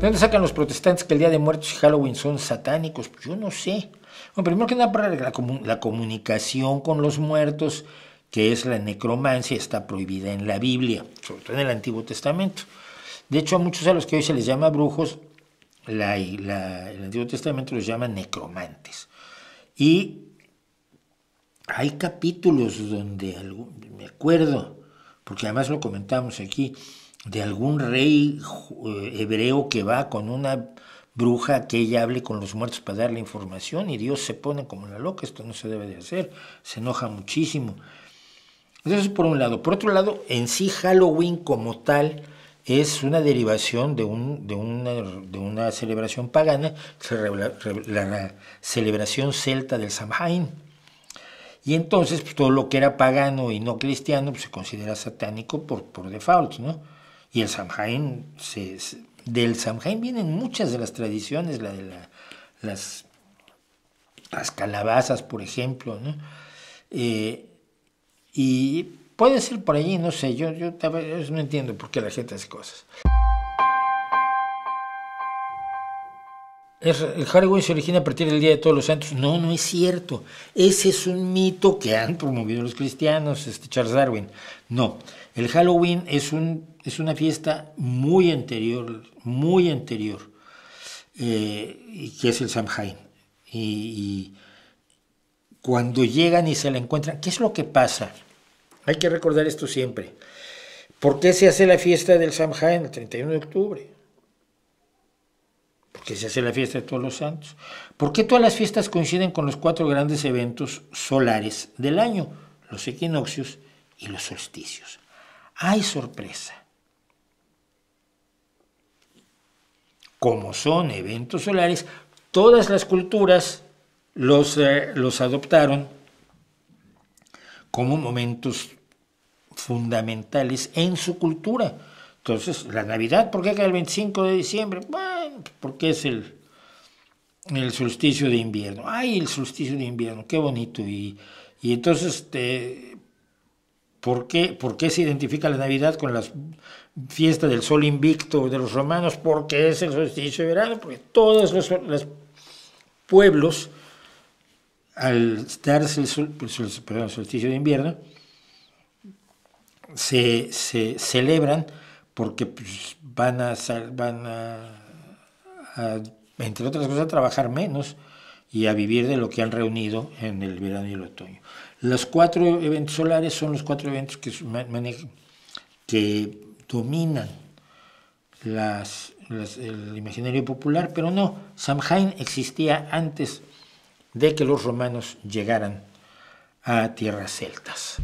¿De dónde sacan los protestantes que el Día de Muertos y Halloween son satánicos? Pues yo no sé. Bueno, primero que nada, la comunicación con los muertos, que es la necromancia, está prohibida en la Biblia, sobre todo en el Antiguo Testamento. De hecho, a muchos a los que hoy se les llama brujos, el Antiguo Testamento los llama necromantes. Y hay capítulos donde, me acuerdo, porque además lo comentamos aquí, de algún rey hebreo que va con una bruja que ella hable con los muertos para darle información y Dios se pone como la loca, esto no se debe de hacer, se enoja muchísimo. Eso es por un lado. Por otro lado, en sí Halloween como tal es una derivación de una celebración pagana, la celebración celta del Samhain. Y entonces pues, todo lo que era pagano y no cristiano pues, se considera satánico por default, ¿no? Y el Samhain, del Samhain vienen muchas de las tradiciones, las calabazas, por ejemplo, ¿no? Y puede ser por allí, no sé, yo no entiendo por qué la gente hace cosas. El Halloween se origina a partir del Día de Todos los Santos. No, no es cierto. Ese es un mito que han promovido los cristianos, Charles Darwin. No, el Halloween es una fiesta muy anterior, y que es el Samhain. Y cuando llegan y se la encuentran, ¿qué es lo que pasa? Hay que recordar esto siempre. ¿Por qué se hace la fiesta del Samhain el 31 de octubre? ¿Por qué se hace la fiesta de Todos los Santos? ¿Por qué todas las fiestas coinciden con los 4 grandes eventos solares del año? Los equinoccios y los solsticios. ¡Ay, sorpresa! Como son eventos solares, todas las culturas los adoptaron como momentos fundamentales en su cultura. Entonces, la Navidad, ¿por qué cae el 25 de diciembre? Bueno, porque es el solsticio de invierno. ¡Ay, el solsticio de invierno! ¡Qué bonito! Y entonces, ¿por qué se identifica la Navidad con la fiesta del sol invicto de los romanos? Porque es el solsticio de verano, porque todos los pueblos, al darse el solsticio de invierno, se celebran porque pues, van a, entre otras cosas, a trabajar menos y a vivir de lo que han reunido en el verano y el otoño. Los 4 eventos solares son los 4 eventos que dominan el imaginario popular, pero no, Samhain existía antes de que los romanos llegaran a tierras celtas.